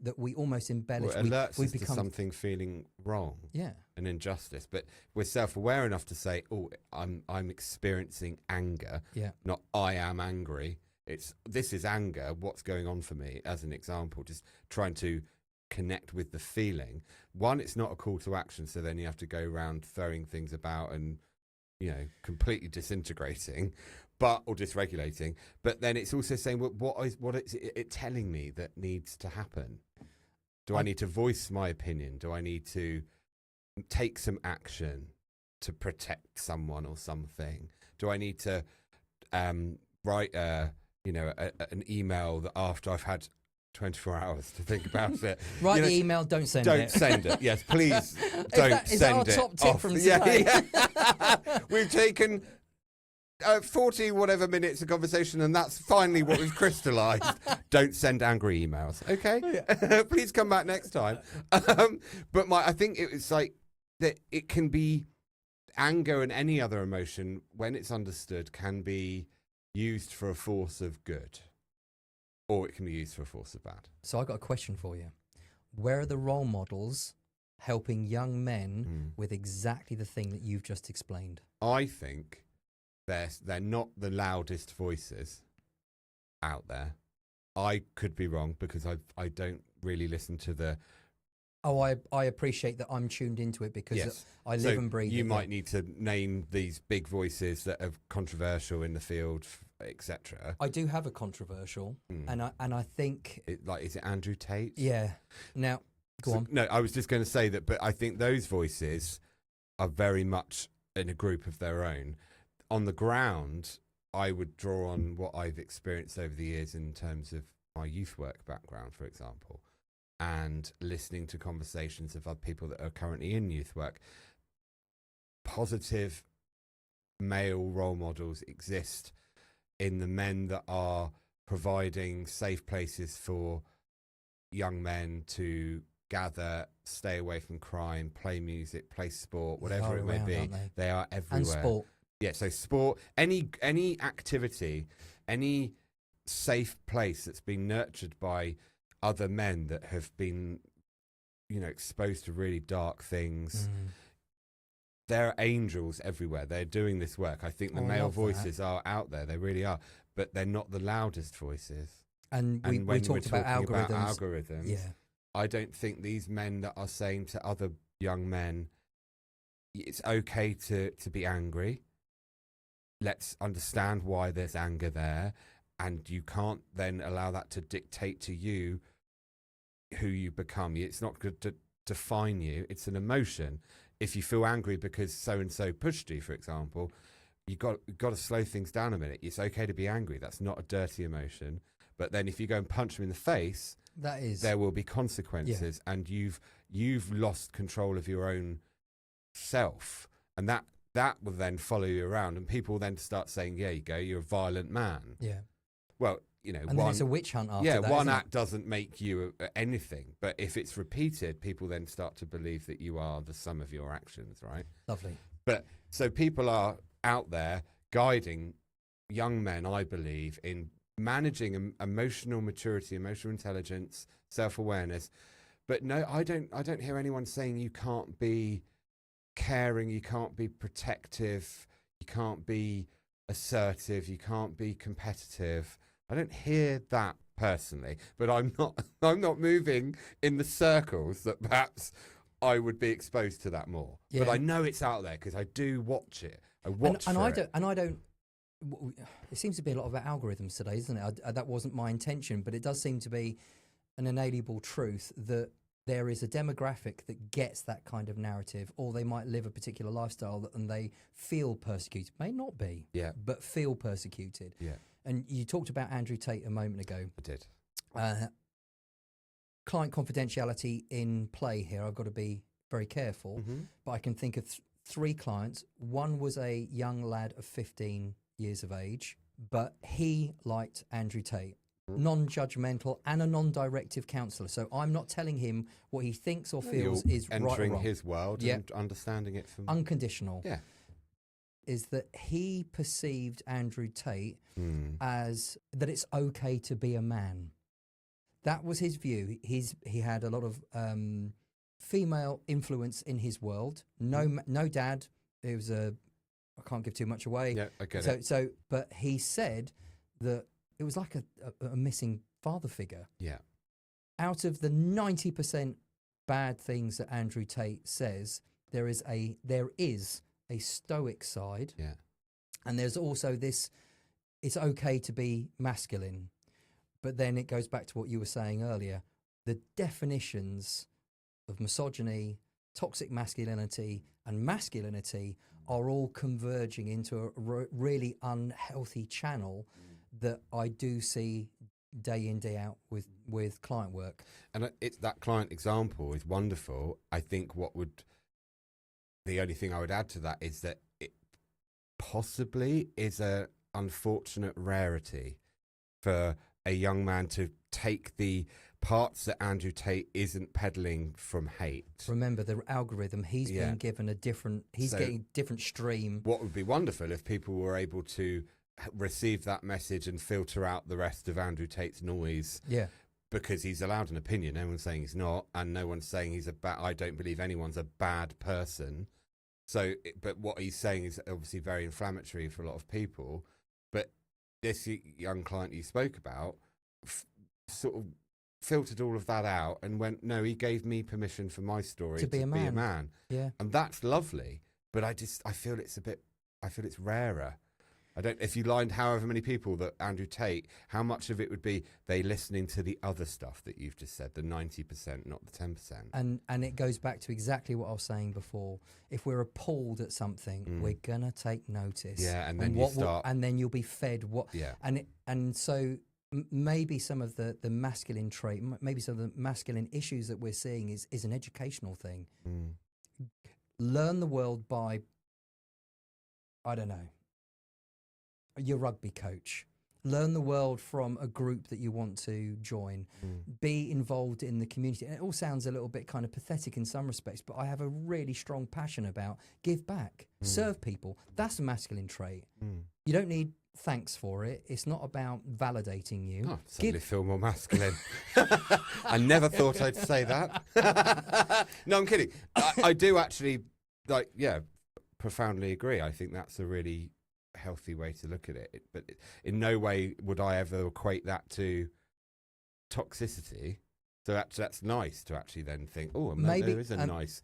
that we almost embellish. Well, it alerts us to something feeling wrong, an injustice. But we're self-aware enough to say, "Oh, I'm experiencing anger. Not I am angry. This is anger. What's going on for me?" As an example, just trying to connect with the feeling. One, it's not a call to action, so then you have to go around throwing things about and completely disintegrating, or dysregulating. But then it's also saying, well, what is it telling me that needs to happen? Do I need to voice my opinion? Do I need to take some action to protect someone or something? Do I need to write an email that after I've had 24 hours to think about it? Write the email, don't send it. Don't send it. Yes, please don't send it. Is that our top tip off. from today? Yeah. We've taken 40 whatever minutes of conversation, and that's finally what we've crystallized. Don't send angry emails, okay? Yeah. Please come back next time. But I think it's like that it can be anger and any other emotion, when it's understood, can be used for a force of good, or it can be used for a force of bad. So I got a question for you. Where are the role models helping young men with exactly the thing that you've just explained? I think they're not the loudest voices out there. I could be wrong because I don't really listen to the... Oh, I appreciate that I'm tuned into it because I live and breathe it. You might need to name these big voices that are controversial in the field, etc. I do have a controversial, and I think... is it Andrew Tate? Yeah. Now, go on. No, I was just going to say that, but I think those voices are very much in a group of their own. On the ground, I would draw on what I've experienced over the years in terms of my youth work background, for example, and listening to conversations of other people that are currently in youth work. Positive male role models exist in the men that are providing safe places for young men to gather, stay away from crime, play music, play sport, whatever it may be. They are everywhere. And sport. Yeah, so sport, any activity, any safe place that's been nurtured by other men that have been, exposed to really dark things. There are angels everywhere. They're doing this work. I think the male voices are out there. They really are. But they're not the loudest voices. And we talked about algorithms. Yeah. I don't think these men that are saying to other young men, it's okay to be angry. Let's understand why there's anger there. And you can't then allow that to dictate to you who you become. It's not good to define you. It's an emotion. If you feel angry because so-and-so pushed you, for example, you've got to slow things down a minute. It's okay to be angry. That's not a dirty emotion. But then if you go and punch them in the face, there will be consequences. Yeah. And you've lost control of your own self. And that will then follow you around. And people will then start saying, yeah, you go, you're a violent man. Yeah. Well, and then it's a witch hunt after that. Yeah, one act doesn't make you anything. But if it's repeated, people then start to believe that you are the sum of your actions, right? Lovely. But so people are out there guiding young men, I believe, in managing emotional maturity, emotional intelligence, self-awareness. But no, I don't hear anyone saying you can't be caring, you can't be protective, you can't be assertive, you can't be competitive. I don't hear that personally, but I'm not moving in the circles that perhaps I would be exposed to that more. Yeah. But I know it's out there because I do watch it. I don't. It seems to be a lot about algorithms today, isn't it? That wasn't my intention, but it does seem to be an inalienable truth that there is a demographic that gets that kind of narrative, or they might live a particular lifestyle and they feel persecuted. May not be, but feel persecuted. Yeah. And you talked about Andrew Tate a moment ago. I did. Client confidentiality in play here. I've got to be very careful, but I can think of three clients. One was a young lad of 15 years of age, but he liked Andrew Tate. Non-judgmental and a non-directive counsellor. So I'm not telling him what he thinks or feels is right or wrong. Entering his world and understanding it from... Unconditional. Yeah. Is that he perceived Andrew Tate as that it's okay to be a man. That was his view. He had a lot of female influence in his world. No dad. It was I can't give too much away. Yeah, I get it. So, but he said that it was like a missing father figure. Yeah. Out of the 90% bad things that Andrew Tate says, there is a stoic side. Yeah. And there's also this, it's okay to be masculine. But then it goes back to what you were saying earlier. The definitions of misogyny, toxic masculinity, and masculinity are all converging into a really unhealthy channel that I do see day in, day out with client work. And that client example is wonderful. I think the only thing I would add to that is that possibly is a unfortunate rarity for a young man to take the parts that Andrew Tate isn't peddling from hate. Remember the algorithm, he's being given a different, he's getting a different stream. What would be wonderful if people were able to receive that message and filter out the rest of Andrew Tate's noise. Yeah. Because he's allowed an opinion. No one's saying he's not, and no one's saying he's I don't believe anyone's a bad person. So, but what he's saying is obviously very inflammatory for a lot of people. But this young client you spoke about sort of filtered all of that out and went, no, he gave me permission for my story to be a man. Yeah. And that's lovely. But I feel it's rarer. I don't. If you lined however many people that Andrew Tate, how much of it would be they listening to the other stuff that you've just said, the 90%, not the 10%? And it goes back to exactly what I was saying before. If we're appalled at something, we're gonna take notice. Yeah, and then you start, and then you'll be fed what. Yeah. And so maybe some of the masculine trait, maybe some of the masculine issues that we're seeing is an educational thing. Learn the world by, I don't know, your rugby coach. Learn the world from a group that you want to join. Be involved in the community. And it all sounds a little bit kind of pathetic in some respects, but I have a really strong passion about give back, serve people. That's a masculine trait. You don't need thanks for it. It's not about validating you. Oh, suddenly feel more masculine. I never thought I'd say that. No, I'm kidding. I do actually, profoundly agree. I think that's a really healthy way to look at it, but in no way would I ever equate that to toxicity. So that's nice to actually then think, oh, maybe there is a nice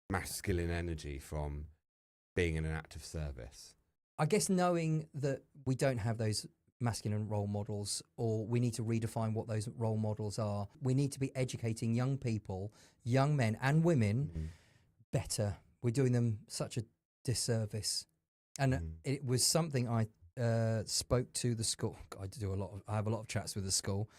masculine energy from being in an act of service. I guess knowing that we don't have those masculine role models, or we need to redefine what those role models are. We need to be educating young people, young men and women better. We're doing them such a disservice. And it was something I spoke to the school. I have a lot of chats with the school.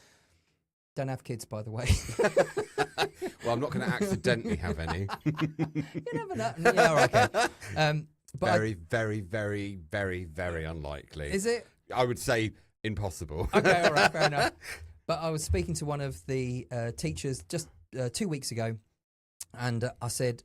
Don't have kids, by the way. Well, I'm not going to accidentally have any. You never know. Yeah, all right, okay. But very, very, very, very, very unlikely. Is it? I would say impossible. Okay, all right, fair enough. But I was speaking to one of the teachers just 2 weeks ago, and I said,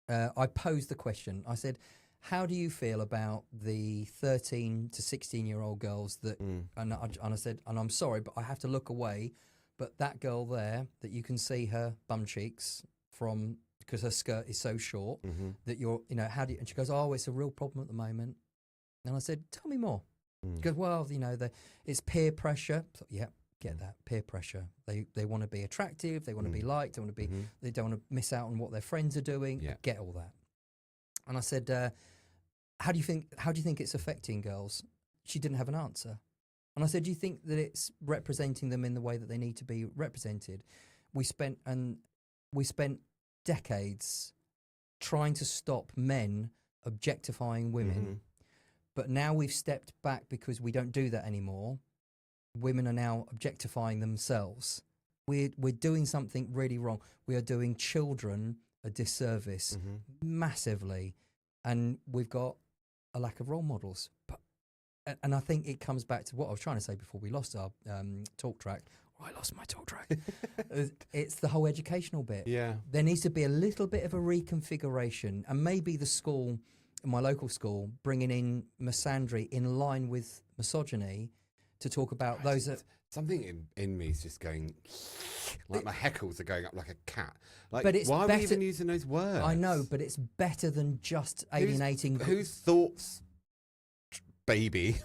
I posed the question. I said, how do you feel about the 13 to 16-year-old girls that, and I said, and I'm sorry, but I have to look away, but that girl there, that you can see her bum cheeks from, because her skirt is so short, that you're, how do you, and she goes, oh, it's a real problem at the moment. And I said, tell me more. She goes, well, it's peer pressure. So, yeah, get that, peer pressure. They want to be attractive, they want to be liked, they want to be, they don't want to miss out on what their friends are doing. Yeah. Get all that. And I said, how do you think it's affecting girls? She didn't have an answer. And I said, do you think that it's representing them in the way that they need to be represented? We spent decades trying to stop men objectifying women, but now we've stepped back because we don't do that anymore. Women are now objectifying themselves. We're doing something really wrong. We are doing children a disservice massively, and we've got a lack of role models. And I think it comes back to what I was trying to say before we lost our talk track. I lost my talk track. It's the whole educational bit. Yeah. There needs to be a little bit of a reconfiguration, and maybe the school, my local school, bringing in misandry in line with misogyny to talk about those that... Something in me is just going... Like my heckles are going up like a cat. Like, but it's why are better, we even using those words? I know, but it's better than just alienating... Whose thoughts, baby...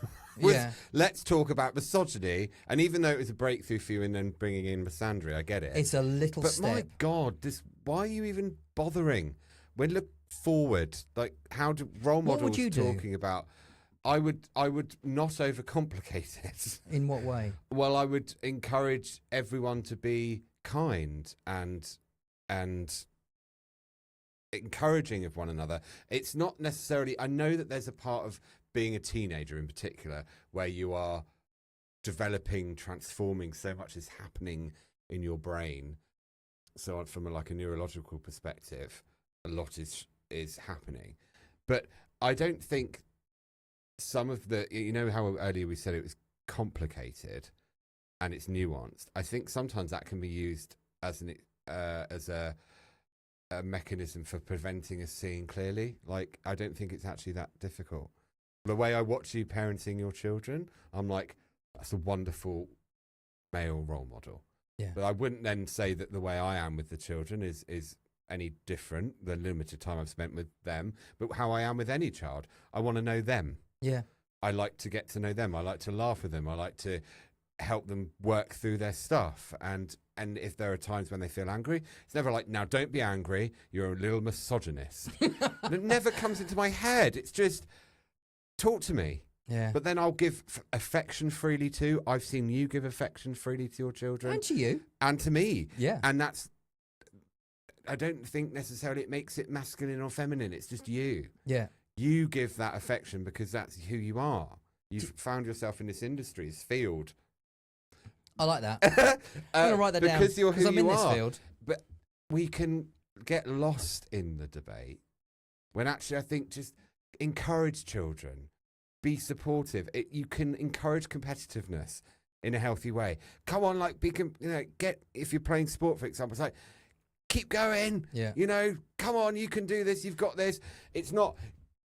let's talk about misogyny. And even though it was a breakthrough for you and then bringing in misandry, I get it. It's a little but step. My God, why are you even bothering? When look forward, like how do role models what would you talking about? I would not overcomplicate it. In what way? Well, I would encourage everyone to be kind and encouraging of one another. It's not necessarily, I know that there's a part of being a teenager in particular where you are developing, transforming, so much is happening in your brain. So from a neurological perspective, a lot is happening. But I don't think some of the, you know how earlier we said it was complicated and it's nuanced. I think sometimes that can be used as a mechanism for preventing us seeing clearly. Like, I don't think it's actually that difficult. The way I watch you parenting your children, I'm like, that's a wonderful male role model. Yeah. But I wouldn't then say that the way I am with the children is any different, the limited time I've spent with them, but how I am with any child. I want to know them. Yeah. I like to get to know them. I like to laugh with them. I like to help them work through their stuff. And if there are times when they feel angry, it's never like, now don't be angry, you're a little misogynist. It never comes into my head. It's just, talk to me. Yeah. But then I'll give affection freely too. I've seen you give affection freely to your children. And to you. And to me. Yeah. And that's, I don't think necessarily it makes it masculine or feminine. It's just you. Yeah. You give that affection because that's who you are. You've found yourself in this industry, this field. I like that. I'm going to write that down. Because you're who I'm in you this are. field. But we can get lost in the debate when actually I think just encourage children. Be supportive. You can encourage competitiveness in a healthy way. Come on, like, if you're playing sport, for example, it's like, keep going. Yeah. You know, come on, you can do this. You've got this. It's not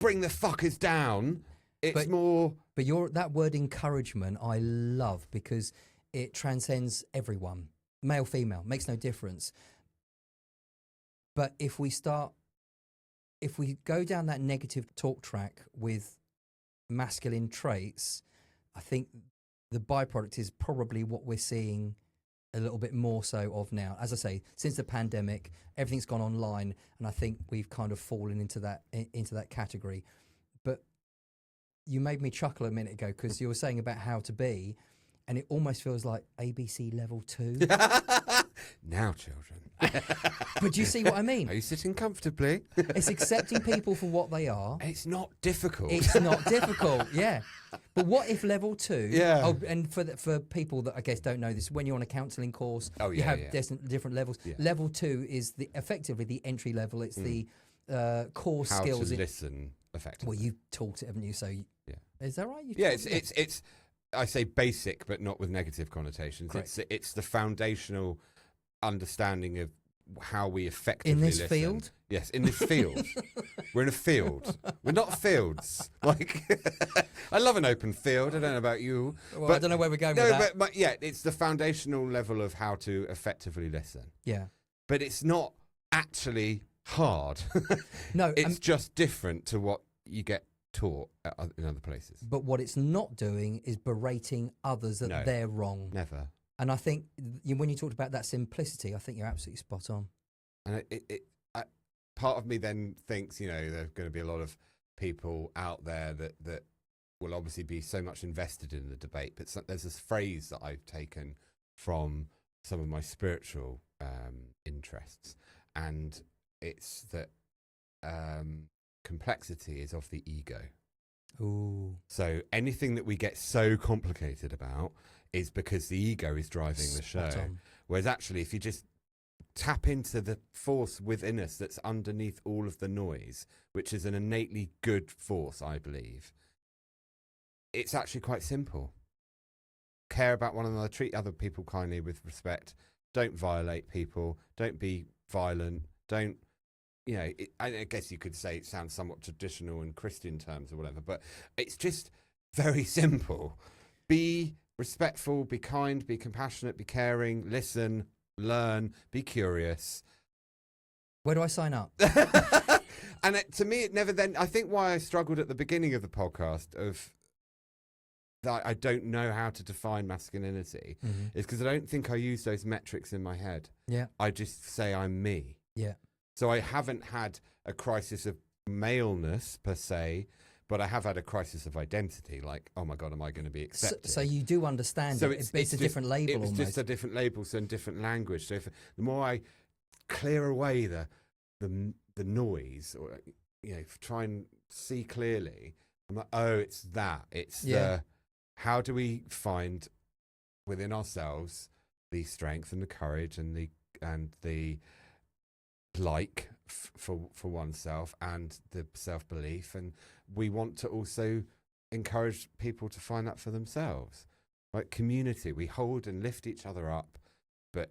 bring the fuckers down. It's more. But that word encouragement, I love because it transcends everyone, male, female, makes no difference. But if we go down that negative talk track with masculine traits, I think the byproduct is probably what we're seeing a little bit more so of now. As I say, since the pandemic, everything's gone online, and I think we've kind of fallen into that category. But you made me chuckle a minute ago because you were saying about how to be, and it almost feels like ABC level 2. Now, children. But do you see what I mean? Are you sitting comfortably? It's accepting people for what they are. It's not difficult. It's not difficult, yeah. But what if level 2? Yeah. Oh, and for people that I guess don't know this, when you're on a counselling course, you have different levels. Yeah. Level 2 is effectively the entry level. It's the core how skills. How to listen effectively. Well, you've taught it, haven't you? So yeah. Is that right? It's I say basic, but not with negative connotations. Correct. It's the foundational understanding of how we effectively in this listen. Field. Yes, in this field. We're in a field. We're not fields. Like, I love an open field. I don't know about you. Well, but, I don't know where we're going with that. But yeah, it's the foundational level of how to effectively listen. Yeah. But it's not actually hard. No. It's just different to what you get taught in other places. But what it's not doing is berating others that they're wrong. Never. And I think when you talked about that simplicity, I think you're absolutely spot on. And part of me then thinks, there are going to be a lot of people out there that will obviously be so much invested in the debate. But there's this phrase that I've taken from some of my spiritual interests, and it's that complexity is of the ego. Ooh. So anything that we get so complicated about is because the ego is driving the show. Whereas actually, if you just tap into the force within us that's underneath all of the noise, which is an innately good force, I believe, it's actually quite simple. Care about one another, treat other people kindly with respect, don't violate people, don't be violent, don't, I guess you could say it sounds somewhat traditional in Christian terms or whatever, but it's just very simple. Be respectful, be kind, be compassionate, be caring, listen, learn, be curious. Where do I sign up? And to me, it never then, I think why I struggled at the beginning of the podcast of that I don't know how to define masculinity is because I don't think I use those metrics in my head. Yeah. I just say I'm me. Yeah. So I haven't had a crisis of maleness per se, but I have had a crisis of identity. Like, oh my God, am I going to be accepted? So you do understand so it's a different label almost. It's just a different label, so in different language. So the more I clear away the noise, or try and see clearly, I'm like, oh, it's that. It's how do we find within ourselves the strength and the courage and the for oneself and the self-belief, and we want to also encourage people to find that for themselves. Like community, we hold and lift each other up. But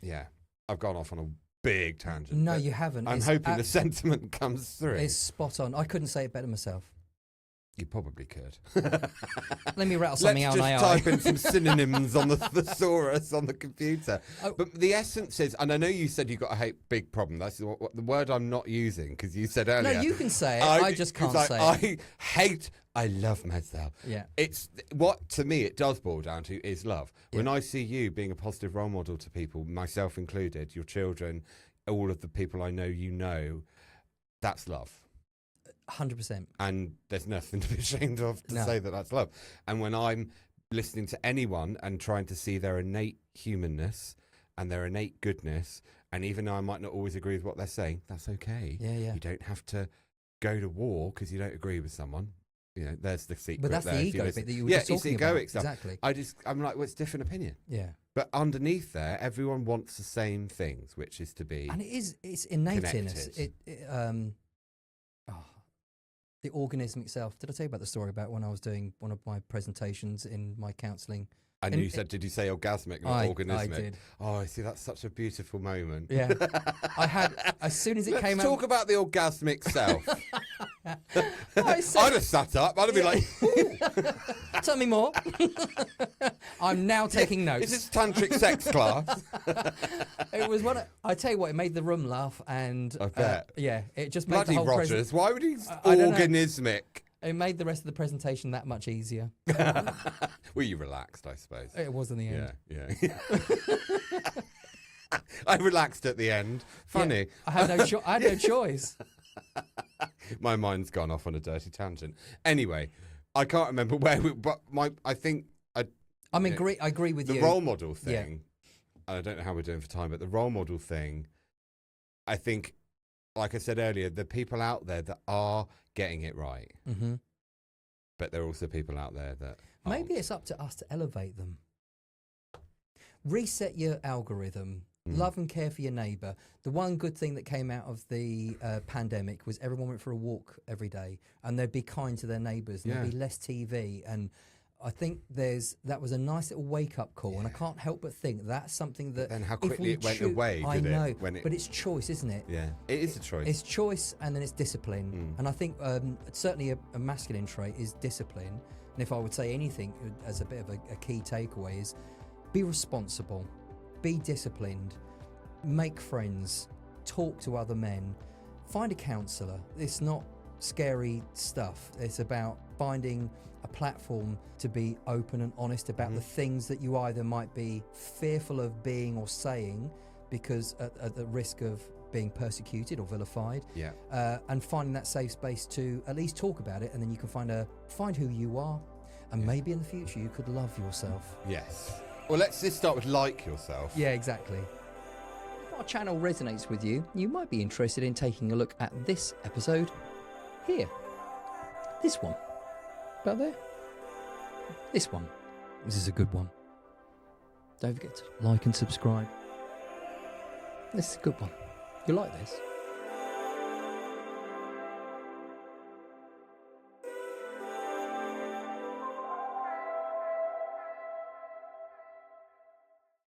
yeah, I've gone off on a big tangent. No, you haven't. I'm hoping the sentiment comes through. It's spot on. I couldn't say it better myself. You probably could. Let me rattle something out on AI. Let's just type in some synonyms on the thesaurus on the computer. Oh. But the essence is, and I know you said you've got a big problem. That's the word I'm not using, because you said earlier. No, you can say it. I just can't say it. I love myself. Yeah. It's what, to me, it does boil down to is love. Yeah. When I see you being a positive role model to people, myself included, your children, all of the people I know, that's love. 100%. And there's nothing to be ashamed of to say that that's love. And when I'm listening to anyone and trying to see their innate humanness and their innate goodness, and even though I might not always agree with what they're saying, that's okay. Yeah. You don't have to go to war because you don't agree with someone. You know, there's the secret. But that's the ego bit that you were just talking about. Egoic stuff. Exactly. I'm like, well, it's different opinion. Yeah. But underneath there, everyone wants the same things, which is to be and it's innate connected. in us. The organism itself. Did I tell you about the story about when I was doing one of my presentations in my counselling? And you said, did you say orgasmic, not organismic? I did. Oh, I see. That's such a beautiful moment. Yeah. I had, as soon as it came out. Let's talk about the orgasmic self. I'd have sat up. I'd have been like, tell me more. I'm now taking notes. Is this tantric sex class? It was one. I tell you what, it made the room laugh, and I bet. Yeah, it just made Bloody the whole Rogers. Why would he organismic? It made the rest of the presentation that much easier. Were you relaxed, I suppose? It was in the end. Yeah. I relaxed at the end. Funny. Yeah, I had no choice. My mind's gone off on a dirty tangent. Anyway, I can't remember where I agree with you. The role model thing, and I don't know how we're doing for time, but the role model thing, I think, like I said earlier, the people out there that are getting it right, but there are also people out there that maybe it's up to us to elevate them. Reset your algorithm. Love and care for your neighbour. The one good thing that came out of the pandemic was everyone went for a walk every day, and they'd be kind to their neighbours, and there'd be less TV. And I think that was a nice little wake-up call, and I can't help but think that's something that... Then how quickly it went away, I know, but it's choice, isn't it? Yeah, it is a choice. It's choice, and then it's discipline. And I think certainly a masculine trait is discipline. And if I would say anything as a bit of a key takeaway is be responsible. Be disciplined, make friends, talk to other men, find a counsellor. It's not scary stuff. It's about finding a platform to be open and honest about the things that you either might be fearful of being or saying because at the risk of being persecuted or vilified. Yeah. And finding that safe space to at least talk about it, and then you can find who you are, and maybe in the future you could love yourself. Yes. Well, let's just start with like yourself. Yeah, exactly. If our channel resonates with you, you might be interested in taking a look at this episode here. This one. About there. This one. This is a good one. Don't forget to like and subscribe. This is a good one. You like this?